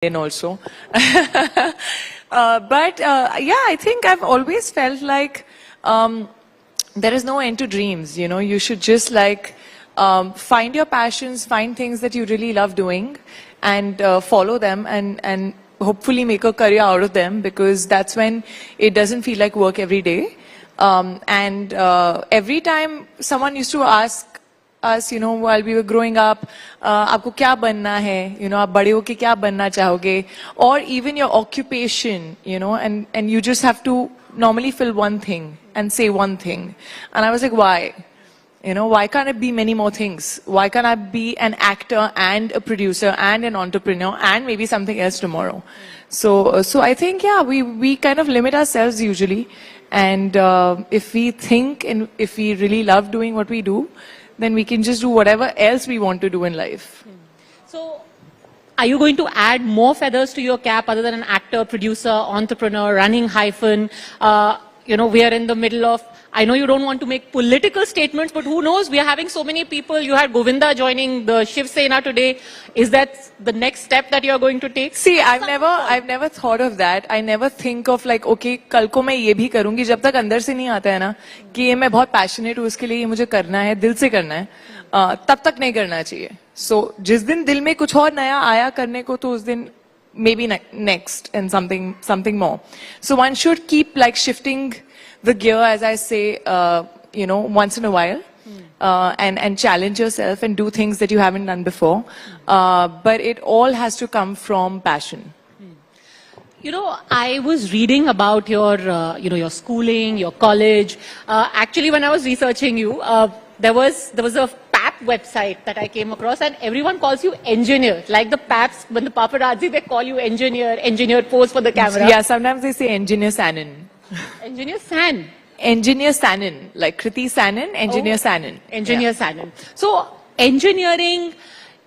in also. Yeah, I think I've always felt like there is no end to dreams. You know, you should just like find your passions, find things that you really love doing, and follow them, and hopefully make a career out of them, because that's when it doesn't feel like work every day. Every time someone used to ask us, you know, while we were growing up, आपको क्या बनना है, you know, आप बड़े होके क्या बनना चाहोगे, or even your occupation, you know, and you just have to normally fill one thing and say one thing. And I was like, why? You know, why can't it be many more things? Why can't I be an actor and a producer and an entrepreneur and maybe something else tomorrow? So I think, yeah, we kind of limit ourselves usually. And if we think and if we really love doing what we do, then we can just do whatever else we want to do in life. So, are you going to add more feathers to your cap other than an actor, producer, entrepreneur, running hyphen? You know, we are in the middle of, I know you don't want to make political statements, but who knows? We are having so many people. You had Govinda joining the Shiv Sena today. Is that the next step that you are going to take? See, I've never thought of that. I never think of like, okay, कल को मैं ये भी करूँगी. जब तक अंदर से नहीं आता है ना कि ये मैं बहुत passionate हूँ, इसके लिए ये मुझे करना है, दिल से करना है, तब तक नहीं करना चाहिए. So जिस दिन दिल में कुछ और नया आया करने को, तो उस दिन maybe next and something more. So one should keep like shifting the gear, as I say, you know, once in a while, and challenge yourself and do things that you haven't done before. But it all has to come from passion. You know, I was reading about your, you know, your schooling, your college. Actually, when I was researching you, there was a PAP website that I came across, and everyone calls you engineer. Like the PAPs, when the paparazzi, they call you engineer pose for the camera. Yeah, sometimes they say engineer Sanon. Engineer San. Engineer Sanon, like Kriti Sanon, engineer Sanon. Engineer Sanon. So, engineering,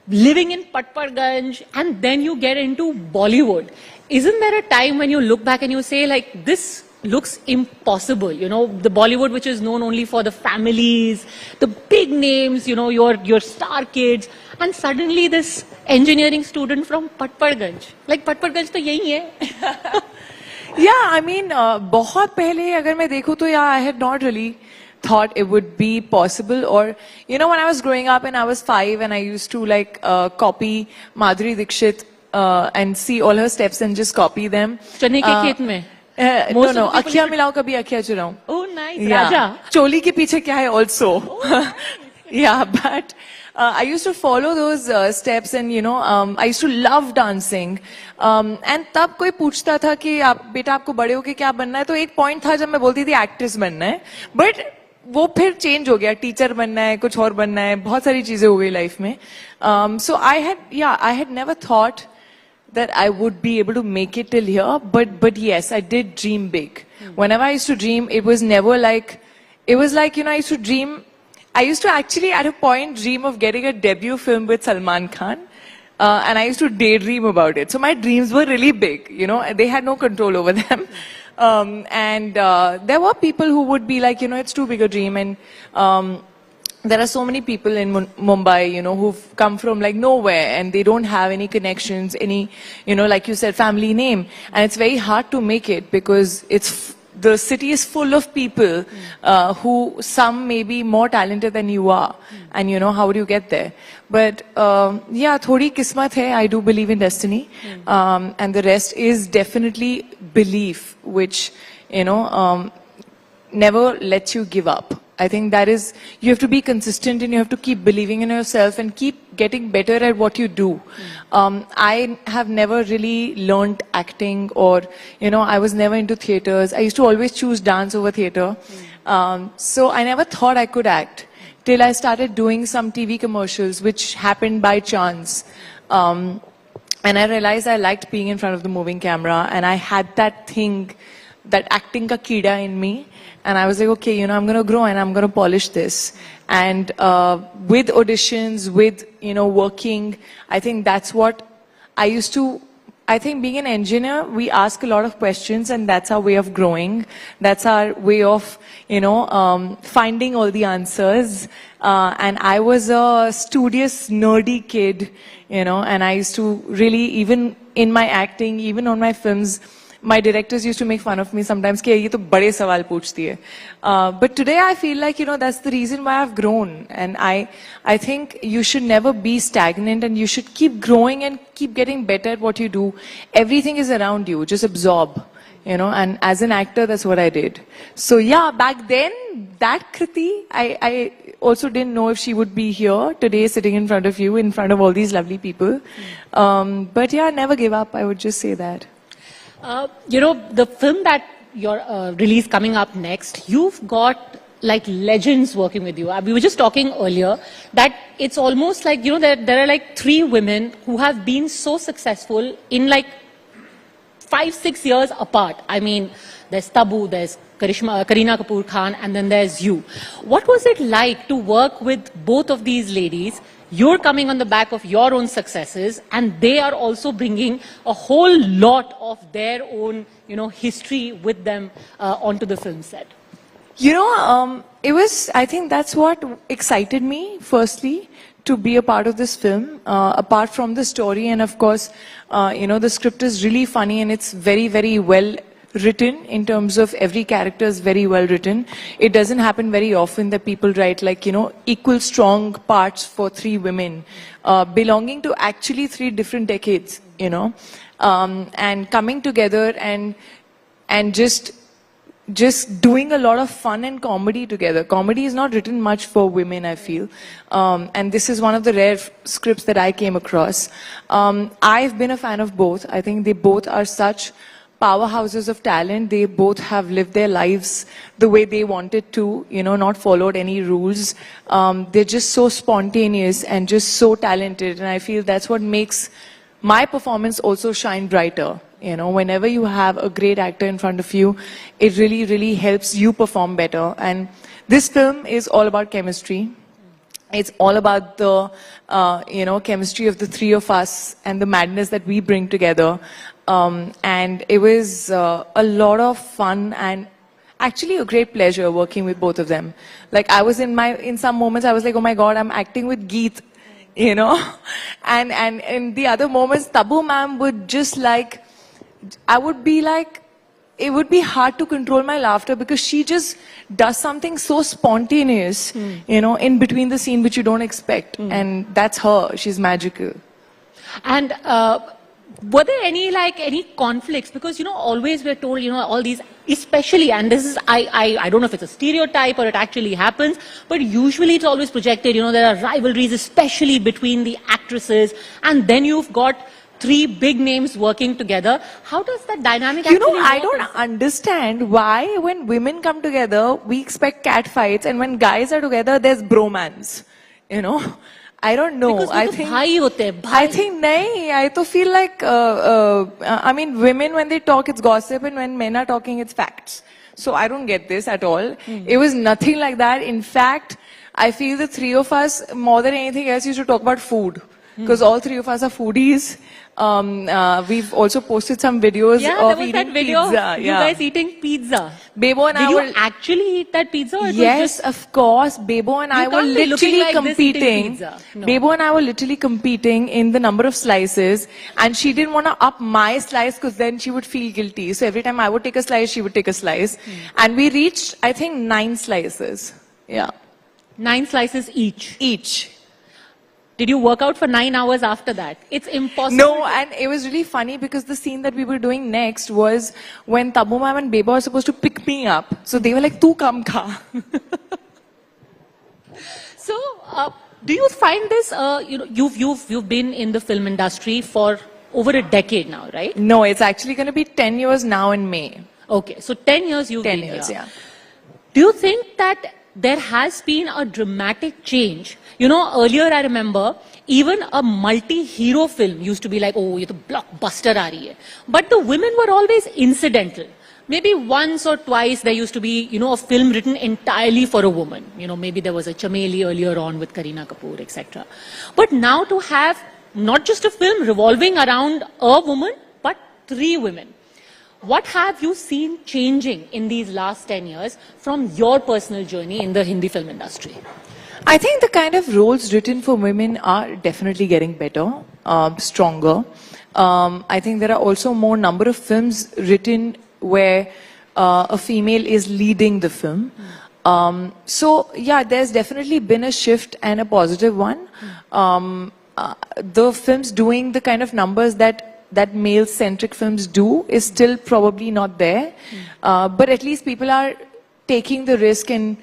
living in Patparganj, and then you get into Bollywood. Isn't there a time when you look back and you say, like, this looks impossible? You know, the Bollywood, which is known only for the families, the big names, you know, your star kids, and suddenly this engineering student from Patparganj. Like, Patparganj to yahi hai. Yeah, I mean, बहुत पहले अगर मैं देखूँ तो yeah, I had not really thought it would be possible. Or, you know, when I was growing up and I was 5 and I used to like copy Madhuri Dixit and see all her steps and just copy them. चने के खेत में? No, अखियाँ मिलाओ कभी अखियाँ चुराऊं. Oh, nice. Yeah. Raja. चोली के पीछे क्या है also. Oh, nice. Yeah, but I used to follow those steps, and you know, I used to love dancing. And तब कोई पूछता था कि आप बेटा आपको बड़े होके क्या बनना है, तो एक पॉइंट था जब मैं बोलती थी एक्ट्रेस बनना है, बट वो फिर चेंज हो गया, टीचर बनना है, कुछ और बनना है, बहुत सारी चीजें हो गई लाइफ में. So I had never thought that I would be able to make it till here, but yes, I did dream big. Whenever I used to dream, it was never like, it was like, you know, I used to actually at a point dream of getting a debut film with Salman Khan, and I used to daydream about it. So my dreams were really big, you know, they had no control over them. There were people who would be like, you know, it's too big a dream, and there are so many people in Mumbai, you know, who've come from like nowhere, and they don't have any connections, any, you know, like you said, family name, and it's very hard to make it because the city is full of people who some may be more talented than you are, and you know, how do you get there? But yeah, thodi kismat hai. I do believe in destiny, and the rest is definitely belief, which, you know, never lets you give up. I think that is, you have to be consistent and you have to keep believing in yourself and keep getting better at what you do. I have never really learned acting, or, you know, I was never into theaters. I used to always choose dance over theater. So I never thought I could act till I started doing some TV commercials, which happened by chance. And I realized I liked being in front of the moving camera, and I had that thing, that acting ka keeda in me. And I was like, okay, you know, I'm going to grow and I'm going to polish this. And with auditions, with, you know, working, I think that's what I used to, I think being an engineer, we ask a lot of questions, and that's our way of growing. That's our way of, you know, finding all the answers. And I was a studious, nerdy kid, you know, and I used to really, even in my acting, even on my films, my directors used to make fun of me sometimes, कि ये तो बड़े सवाल पूछती है. But today I feel like, that's the reason why I've grown. And I think you should never be stagnant and you should keep growing and keep getting better at what you do. Everything is around you. Just absorb, and as an actor, that's what I did. So yeah, back then, that Kriti, I also didn't know if she would be here today sitting in front of you, in front of all these lovely people. But yeah, never give up. I would just say that. The film that your release coming up next, you've got like legends working with you. We were just talking earlier that it's almost like, there are like 3 women who have been so successful in like 5-6 years apart. I mean, there's Tabu, there's Kareena Kapoor Khan, and then there's you. What was it like to work with both of these ladies? You're coming on the back of your own successes, and they are also bringing a whole lot of their own, history with them onto the film set. I think that's what excited me, firstly, to be a part of this film, apart from the story. And of course, the script is really funny and it's very, very well written in terms of every character is very well written. It doesn't happen very often that people write like, equal strong parts for 3 women, belonging to actually 3 different decades, and coming together and just doing a lot of fun and comedy together. Comedy is not written much for women, I feel. And this is one of the rare scripts that I came across. I've been a fan of both. I think they both are such powerhouses of talent. They both have lived their lives the way they wanted to, not followed any rules. They're just so spontaneous and just so talented. And I feel that's what makes my performance also shine brighter. Whenever you have a great actor in front of you, it really, really helps you perform better. And this film is all about chemistry. It's all about the, chemistry of the 3 of us and the madness that we bring together. And it was a lot of fun and actually a great pleasure working with both of them. Like I was in some moments I was like, oh my God, I'm acting with Geet, and in the other moments, Tabu ma'am would just like, I would be like, it would be hard to control my laughter because she just does something so spontaneous, in between the scene which you don't expect. And that's her. She's magical. And were there any conflicts? Because, always we're told, all these, especially, and this is, I don't know if it's a stereotype or it actually happens, but usually it's always projected, there are rivalries, especially between the actresses, and then you've got 3 big names working together. How does that dynamic actually work? I don't understand why when women come together, we expect cat fights, and when guys are together, there's bromance, I don't know. Because I think nahi. I to feel like, women when they talk, it's gossip, and when men are talking, it's facts. So I don't get this at all. It was nothing like that. In fact, I feel the 3 of us, more than anything else, used to talk about food. Because all 3 of us are foodies. We've also posted some videos of eating that video pizza. You guys eating pizza. Bebo and Did you actually eat that pizza? Or yes, of course. Bebo and I were literally competing. No. Bebo and I were literally competing in the number of slices, and she didn't want to up my slice because then she would feel guilty. So every time I would take a slice, she would take a slice, and we reached, I think, 9 slices. Yeah, 9 slices each. Each. Did you work out for 9 hours after that? It's impossible. No, and it was really funny because the scene that we were doing next was when Tabu ma'am and Beba were supposed to pick me up. So they were like, "Tu kam kha." So, do you find this? You've been in the film industry for over a decade now, right? No, it's actually going to be 10 years now in May. Okay, so 10 years you've 10 been years, here. yeah. Do you think that there has been a dramatic change? Earlier I remember, even a multi-hero film used to be like, oh, ye to blockbuster aa rahi hai. But the women were always incidental. Maybe once or twice there used to be, a film written entirely for a woman. Maybe there was a Chameli earlier on with Kareena Kapoor, etc. But now to have not just a film revolving around a woman, but 3 women. What have you seen changing in these last 10 years from your personal journey in the Hindi film industry? I think the kind of roles written for women are definitely getting better, stronger. I think there are also more number of films written where a female is leading the film. So yeah, there's definitely been a shift and a positive one. The films doing the kind of numbers that male-centric films do is still probably not there. But at least people are taking the risk and,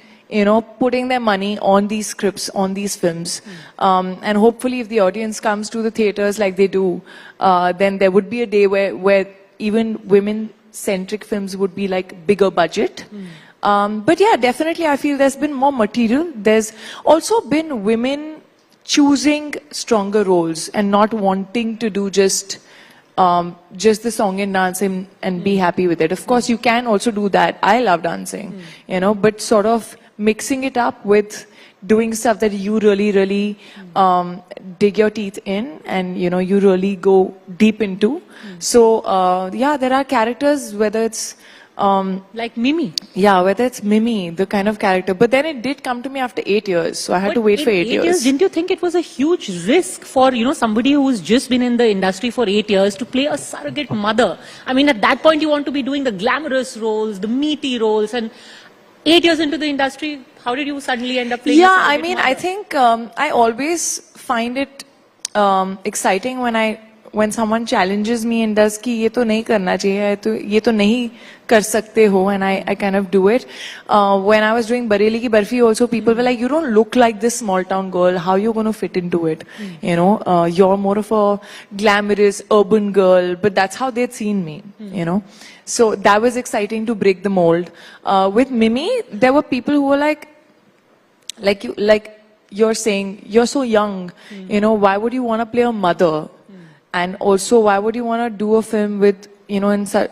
putting their money on these scripts, on these films. And hopefully if the audience comes to the theaters like they do, then there would be a day where even women-centric films would be like bigger budget. But yeah, definitely I feel there's been more material. There's also been women choosing stronger roles and not wanting to do just the song and dance and be happy with it. Of course, you can also do that. I love dancing, but sort of mixing it up with doing stuff that you really, really dig your teeth in and, you really go deep into. So, yeah, there are characters, whether it's like Mimi. Yeah, whether it's Mimi, the kind of character. But then it did come to me after 8 years. So I had to wait for 8 years. Didn't you think it was a huge risk for, somebody who's just been in the industry for 8 years to play a surrogate mother? I mean, at that point, you want to be doing the glamorous roles, the meaty roles. And 8 years into the industry, how did you suddenly end up playing a surrogate mother? I think I always find it exciting when someone challenges me and does ki ye to nahi karna chahiye, ye to nahi kar sakte ho, and I kind of do it. When I was doing Bareilly Ki Barfi also, people were like, you don't look like this small town girl, how are you going to fit into it? You're more of a glamorous urban girl, but that's how they'd seen me, So that was exciting to break the mold. With Mimi, there were people who were like you're saying, you're so young, why would you want to play a mother? And also, why would you want to do a film with,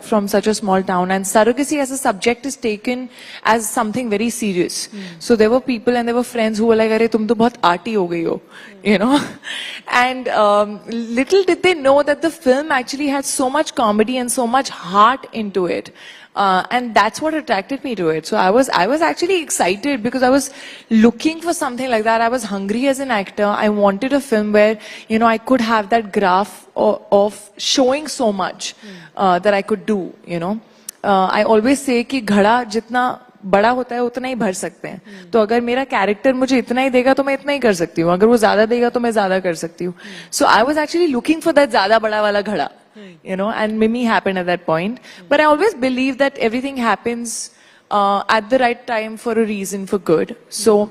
from such a small town? And surrogacy as a subject is taken as something very serious. So there were people and there were friends who were like, "Arey, tum to bahut arty ho gayi ho," And little did they know that the film actually had so much comedy and so much heart into it. And that's what attracted me to it. So I was actually excited because I was looking for something like that. I was hungry as an actor. I wanted a film where, I could have that graph of showing so much that I could do, I always say कि घड़ा जितना बड़ा होता है उतना ही भर सकते हैं. तो अगर मेरा कैरेक्टर मुझे इतना ही देगा तो मैं इतना ही कर सकती हूँ. अगर वो ज्यादा देगा तो मैं ज्यादा कर सकती हूँ. So I was actually looking for that ज्यादा बड़ा वाला घड़ा. And Mimi happened at that point. But I always believe that everything happens at the right time for a reason, for good. So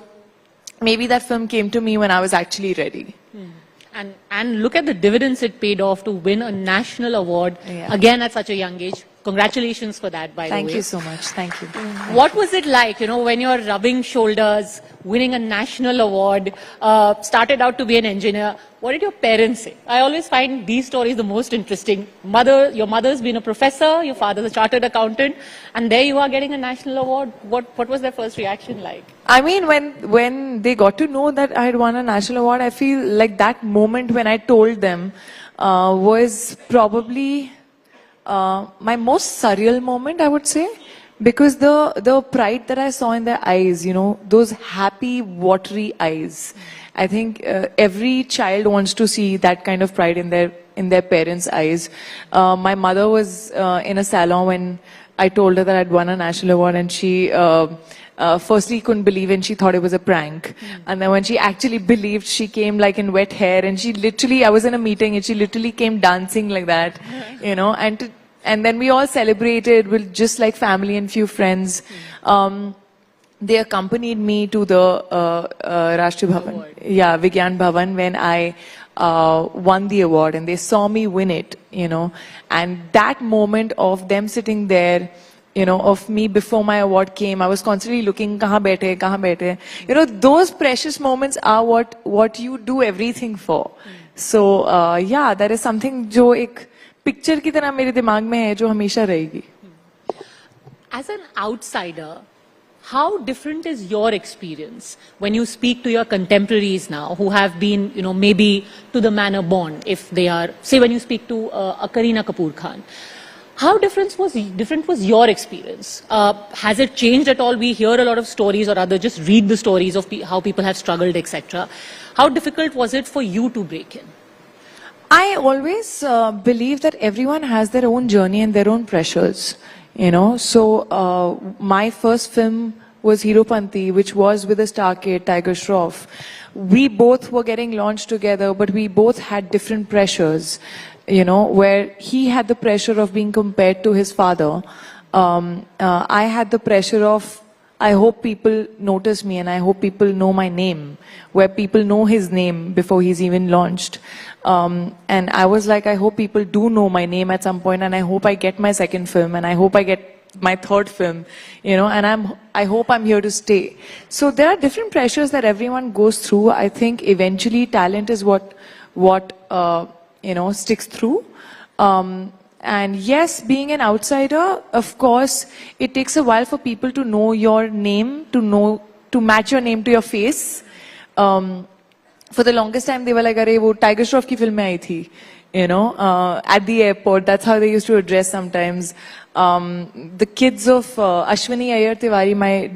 maybe that film came to me when I was actually ready. And look at the dividends it paid off to win a national award, again at such a young age. Congratulations for that, by the way. Thank you so much. Thank you. What was it like, when you're rubbing shoulders, winning a national award, started out to be an engineer? What did your parents say? I always find these stories the most interesting. Your mother's been a professor, your father's a chartered accountant, and there you are getting a national award. What was their first reaction like? I mean, when they got to know that I had won a national award, I feel like that moment when I told them was probably my most surreal moment, I would say, because the pride that I saw in their eyes, those happy, watery eyes. I think every child wants to see that kind of pride in their parents' eyes. My mother was in a salon when I told her that I'd won a national award, and she firstly couldn't believe it and she thought it was a prank. And then when she actually believed, she came like in wet hair, and I was in a meeting and she literally came dancing like that, and then we all celebrated with just like family and few friends. They accompanied me to the Rashtriya Bhavan, Vigyan Bhavan, when I won the award, and they saw me win it, and that moment of them sitting there, of me before my award came, I was constantly looking, kahan baithe. Those precious moments are what you do everything for. So, that is something जो एक picture की तरह मेरे दिमाग में है, जो हमेशा रहेगी. As an outsider, how different is your experience when you speak to your contemporaries now who have been, maybe to the manner born, if they are, say when you speak to a Kareena Kapoor Khan, how different was your experience? Has it changed at all? We hear a lot of stories, or rather just read the stories of how people have struggled, etc. How difficult was it for you to break in? I always believe that everyone has their own journey and their own pressures, you know. So my first film was Hero Panti, which was with a star kid, Tiger Shroff. We both were getting launched together, but we both had different pressures, you know, where he had the pressure of being compared to his father. I had the pressure of, I hope people notice me and I hope people know my name, where people know his name before he's even launched. And I was like, I hope people do know my name at some point, and I hope I get my second film, and I hope I get my third film, you know, and I hope I'm here to stay. So there are different pressures that everyone goes through. I think eventually talent is what you know, sticks through. And yes, being an outsider, of course, it takes a while for people to know your name, to match your name to your face. For the longest time, they were like, "Arey, wo Tiger Shroff ki film mein aayi thi," you know, at the airport. That's how they used to address sometimes. The kids of Ashwini Iyer Tiwari, my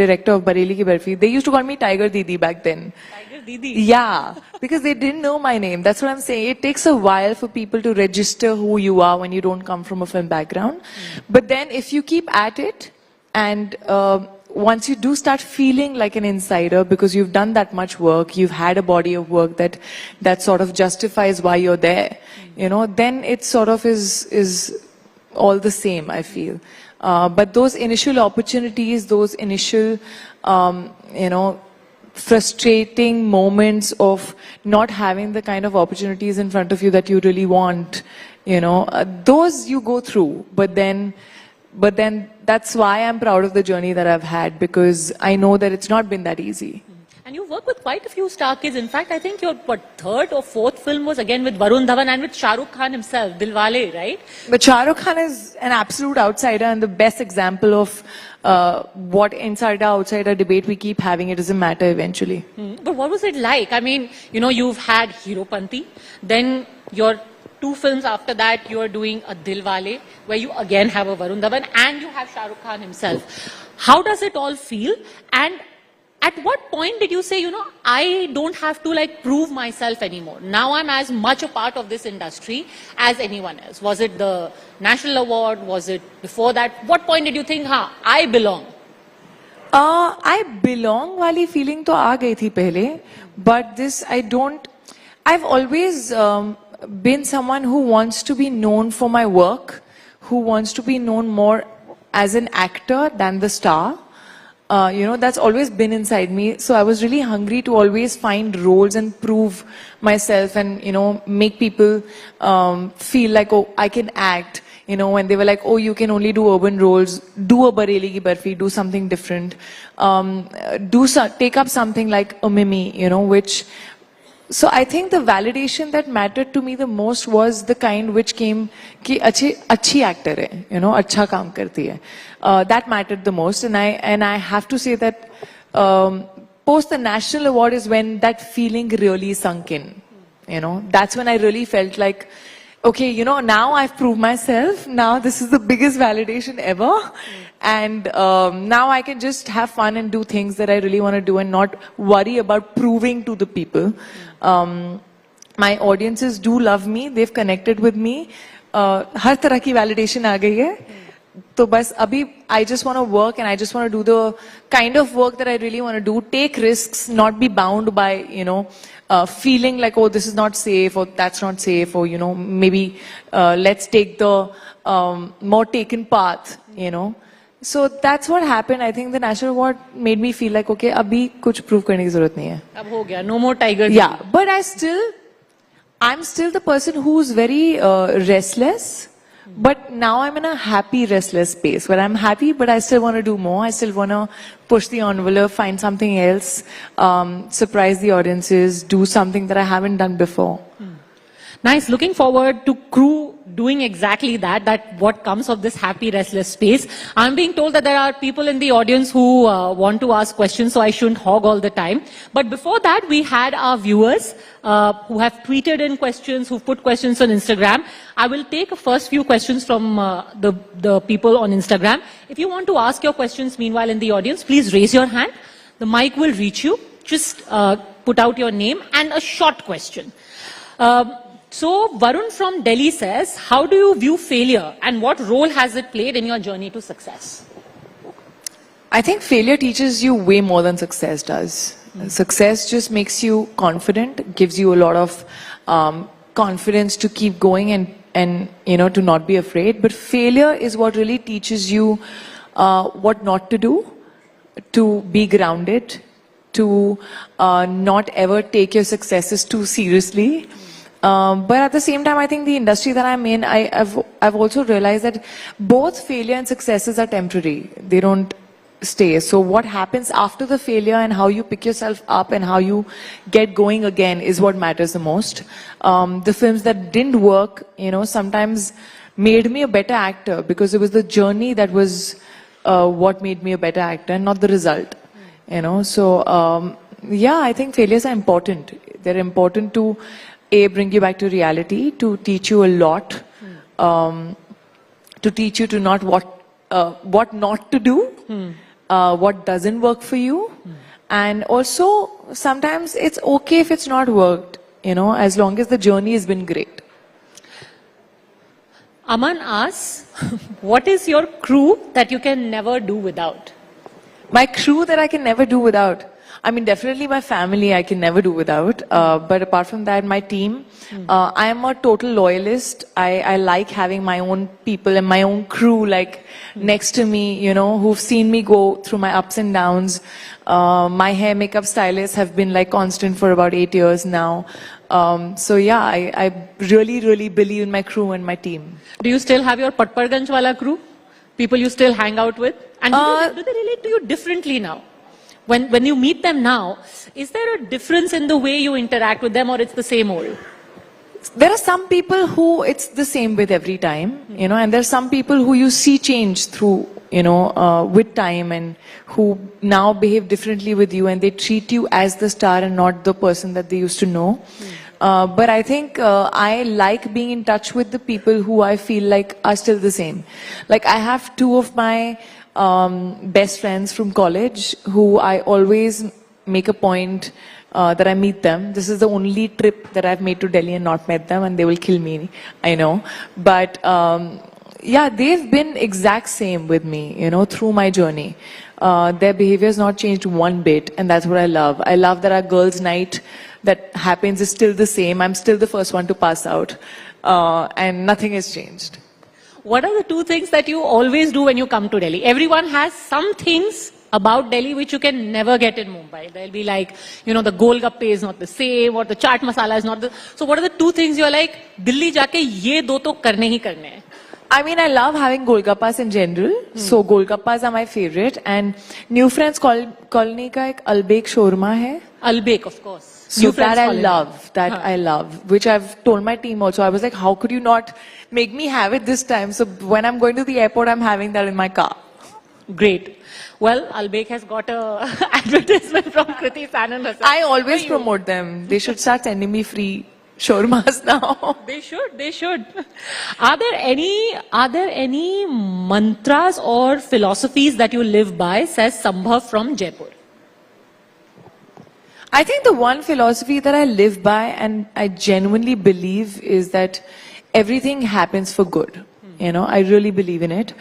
director of Bareli Ki Barfi, they used to call me Tiger Didi back then. Tiger Didi. Yeah, because they didn't know my name. That's what I'm saying. It takes a while for people to register who you are when you don't come from a film background. But then if you keep at it, and once you do start feeling like an insider because you've done that much work, you've had a body of work that sort of justifies why you're there, you know, then it sort of is all the same, I feel. But those initial opportunities, those initial, you know, frustrating moments of not having the kind of opportunities in front of you that you really want, you know, those you go through. But then that's why I'm proud of the journey that I've had, because I know that it's not been that easy. And you work with quite a few star kids. In fact, I think your third or fourth film was again with Varun Dhawan and with Shah Rukh Khan himself, Dilwale, right? But Shah Rukh Khan is an absolute outsider and the best example of what insider-outsider debate we keep having. It doesn't matter eventually. But what was it like? I mean, you know, you've had Hero Panti, then your 2 films after that, you are doing a Dilwale, where you again have a Varun Dhawan and you have Shah Rukh Khan himself. How does it all feel? And at what point did you say, you know, I don't have to like prove myself anymore? Now I'm as much a part of this industry as anyone else. Was it the National Award? Was it before that? What point did you think, I belong? I belong wali feeling to aa gayi thi pehle, but this I've always been someone who wants to be known for my work, who wants to be known more as an actor than the star. You know, that's always been inside me. So I was really hungry to always find roles and prove myself and, you know, make people feel like, oh, I can act. You know, when they were like, oh, you can only do urban roles, do a Bareli Ki Barfi, do something different. Take up something like a Mimi, you know, which... So I think the validation that mattered to me the most was the kind which came ki achhi actor hai, you know, अच्छा काम करती है. That mattered the most, and I have to say that post the National Award is when that feeling really sunk in. You know, that's when I really felt like, okay, you know, now I've proved myself. Now this is the biggest validation ever. And now I can just have fun and do things that I really want to do and not worry about proving to the people. My audiences do love me. They've connected with me. हर तरह की validation आ गई है. तो बस अभी I just want to work and I just want to do the kind of work that I really want to do. Take risks, not be bound by, you know, feeling like, oh, this is not safe or that's not safe, or, you know, maybe let's take the more taken path, you know. So that's what happened. I think the National Award made me feel like, okay, अभी कुछ prove करने की जरूरत नहीं है. अब हो गया, no more tiger. Yeah, but I'm still the person who's very restless. But now I'm in a happy, restless space where I'm happy, but I still want to do more. I still want to push the envelope, find something else, surprise the audiences, do something that I haven't done before. Nice. Looking forward to crew doing exactly that what comes of this happy, restless space. I'm being told that there are people in the audience who want to ask questions, so I shouldn't hog all the time. But before that, we had our viewers who have tweeted in questions, who've put questions on Instagram. I will take a first few questions from the people on Instagram. If you want to ask your questions, meanwhile, in the audience, please raise your hand. The mic will reach you. Just put out your name and a short question. So Varun from Delhi says, how do you view failure and what role has it played in your journey to success? I think failure teaches you way more than success does. Success just makes you confident, gives you a lot of confidence to keep going and to not be afraid. But failure is what really teaches you what not to do, to be grounded, to not ever take your successes too seriously. But at the same time, I think the industry that I'm in, I've also realized that both failure and successes are temporary. They don't stay. So what happens after the failure and how you pick yourself up and how you get going again is what matters the most. The films that didn't work, sometimes made me a better actor because it was the journey that was what made me a better actor and not the result. So yeah, I think failures are important. They're important to bring you back to reality, to teach you a lot, to teach you to not what not to do, what doesn't work for you, and also sometimes it's okay if it's not worked, as long as the journey has been great. Aman asks, what is your crew that you can never do without? My crew that I can never do without. I mean, definitely my family I can never do without. But apart from that, my team. I am a total loyalist. I like having my own people and my own crew next to me, who've seen me go through my ups and downs. My hair makeup stylists have been constant for about 8 years now. So yeah, I really, really believe in my crew and my team. Do you still have your Patparganj wala crew? People you still hang out with? And do they relate to you differently now? When you meet them now, is there a difference in the way you interact with them or it's the same old? There are some people who it's the same with every time, and there are some people who you see change through, with time and who now behave differently with you and they treat you as the star and not the person that they used to know. But I think I like being in touch with the people who I feel are still the same. I have two of my best friends from college who I always make a point that I meet them. This is the only trip that I've made to Delhi and not met them, and they will kill me, I know. But yeah, they've been exact same with me, through my journey. Their behavior has not changed one bit, and that's what I love. I love that our girls' night that happens is still the same. I'm still the first one to pass out, and nothing has changed. What are the two things that you always do when you come to Delhi? Everyone has some things about Delhi which you can never get in Mumbai. They'll be the golgappe is not the same or the chaat masala is not the... So what are the two things you're Delhi jaake ye do to karne hi karne hai? I mean, I love having golgappas in general. So golgappas are my favorite. And New Friends Colony ka ek Albek shawarma hai. Albek, of course. So that I love, I love, which I've told my team also. I was like, how could you not make me have it this time? So when I'm going to the airport, I'm having that in my car. Great. Well, Albek has got a advertisement from Kriti Sanon. I always promote them. They should start sending me free shawarmas now. They should. Are there any mantras or philosophies that you live by, says Sambhav from Jaipur? I think the one philosophy that I live by and I genuinely believe is that everything happens for good. I really believe in it.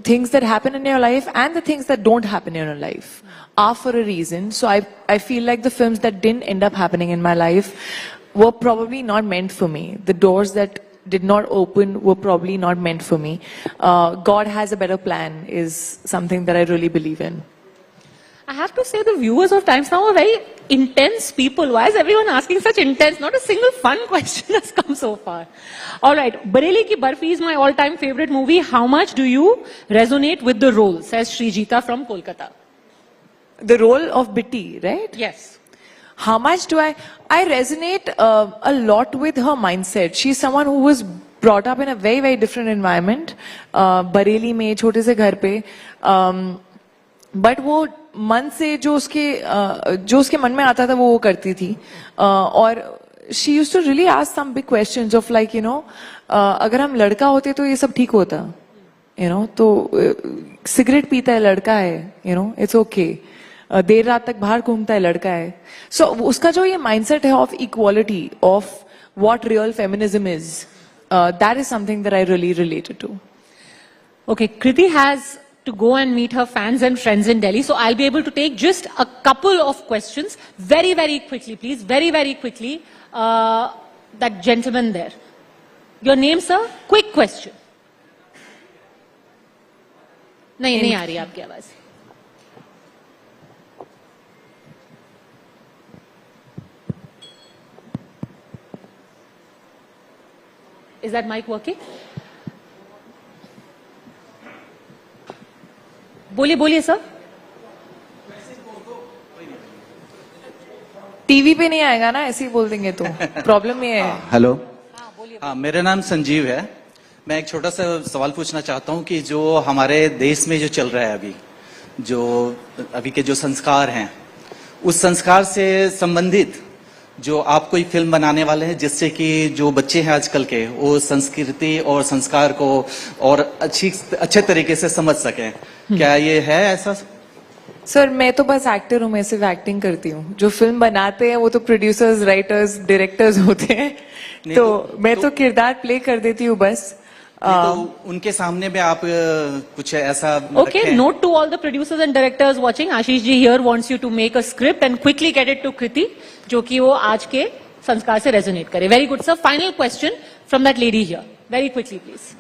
Things that happen in your life and the things that don't happen in your life are for a reason. So I feel like the films that didn't end up happening in my life were probably not meant for me. The doors that did not open were probably not meant for me. God has a better plan is something that I really believe in. I have to say the viewers of Times Now are very intense people. Why is everyone asking such intense? Not a single fun question has come so far. All right. Bareli Ki Barfi is my all-time favorite movie. How much do you resonate with the role? Says Srijita from Kolkata. The role of Bitti, right? Yes. How much do I resonate a lot with her mindset. She's someone who was brought up in a very, very different environment. Bareli mein, छोटे से घर पे. But वो मन से जो उसके मन में आता था वो करती थी. और she used to really ask some big questions of अगर हम लड़का होते तो ये सब ठीक होता. तो सिगरेट पीता है लड़का है. It's okay. देर रात तक बाहर घूमता है लड़का है. So उसका जो ये mindset है of equality, of what real feminism is. That is something that I really related to. Okay, Kriti has to go and meet her fans and friends in Delhi, so I'll be able to take just a couple of questions very, very quickly, please. Very, very quickly. That gentleman there. Your name, sir? Quick question. नहीं आ रही आपकी आवाज. Is that mic working? बोलिए sir. TV पे नहीं आएगा ना, ऐसे ही बोल देंगे तो प्रॉब्लम ये है. हेलो. मेरा नाम संजीव है. मैं एक छोटा सा सवाल पूछना चाहता हूं कि जो हमारे देश में जो चल रहा है अभी के जो संस्कार हैं, उस संस्कार से संबंधित जो आप कोई फिल्म बनाने वाले हैं जिससे कि जो बच्चे हैं आजकल के वो संस्कृति और संस्कार को और अच्छे तरीके से समझ सकें, क्या ये है ऐसा? सर मैं तो बस एक्टर हूँ, मैं सिर्फ एक्टिंग करती हूँ. जो फिल्म बनाते हैं वो तो प्रोड्यूसर्स, राइटर्स, डायरेक्टर्स होते हैं. तो मैं तो किरदार प्ले कर देती हूँ बस. तो उनके सामने में आप कुछ ऐसा Okay, note to all the producers and directors watching. Ashish ji here wants you to make a script and quickly get it to Kriti, जो कि वो आज के संस्कार से resonate करे. Very good, sir. Final question from that lady here. Very quickly, please.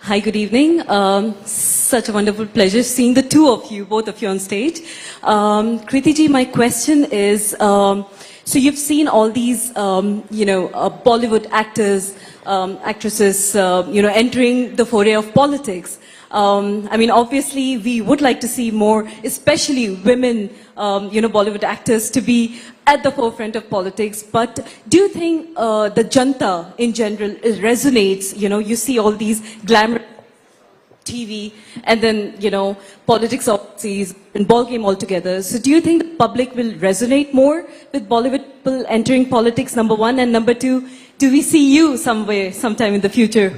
Hi, good evening. Such a wonderful pleasure seeing the two of you, both of you on stage. Kriti ji, my question is, so you've seen all these, Bollywood actors, actresses, entering the foray of politics. I mean, obviously, we would like to see more, especially women, Bollywood actors to be at the forefront of politics. But do you think the janta in general resonates? You see all these glamour TV and then, politics overseas and ball game altogether. So do you think the public will resonate more with Bollywood people entering politics, number one? And number two, do we see you sometime in the future,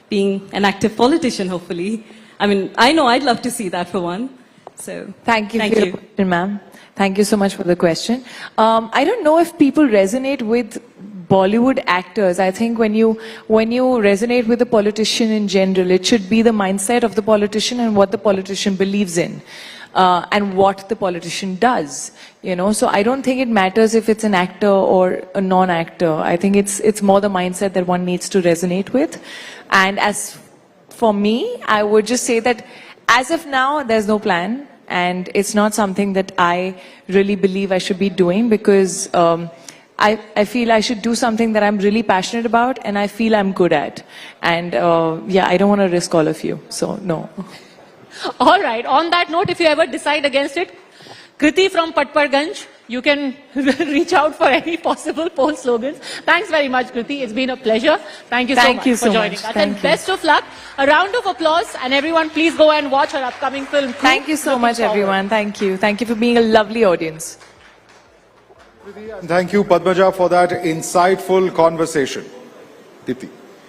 being an active politician, hopefully? I mean, I know I'd love to see that for one. So thank you for your question, ma'am. Thank you so much for the question. I don't know if people resonate with Bollywood actors. I think when you resonate with a politician in general, it should be the mindset of the politician and what the politician believes in. And what the politician does, So I don't think it matters if it's an actor or a non-actor. I think it's more the mindset that one needs to resonate with. And as for me, I would just say that as of now, there's no plan. And it's not something that I really believe I should be doing because I feel I should do something that I'm really passionate about and I feel I'm good at. And I don't want to risk all of you. So no. All right. On that note, if you ever decide against it, Kriti from Patparganj, you can reach out for any possible poll slogans. Thanks very much, Kriti. It's been a pleasure. Thank you so much for joining us. And best of luck. A round of applause. And everyone, please go and watch her upcoming film. Thank you so much, everyone. Thank you. Thank you for being a lovely audience. And thank you, Padmaja, for that insightful conversation. Kriti.